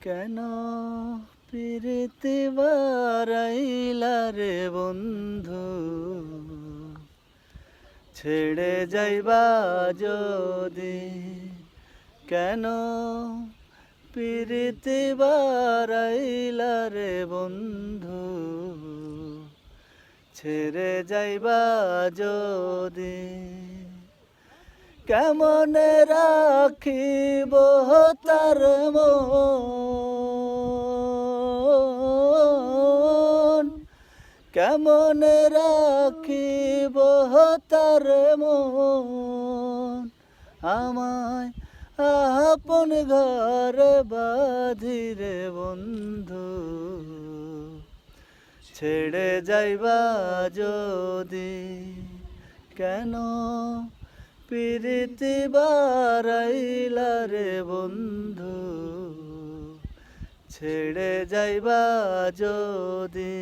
কেন প্রীতি বারাইলা রে বন্ধু, ছেড়ে যাইবা যদি। কেন প্রীতি বারাইলা রে বন্ধু, ছেড়ে যাইবা যদি। কেমনে রাখিব তার মন, কেমনে রাখিব তার মন। আমায় আপন ঘরে বাঁধিরে বন্ধু, ছেড়ে যাইবা যদি। কেন প্রীতি বারাইলা রে বন্ধু, ছেড়ে যাইবা যদি।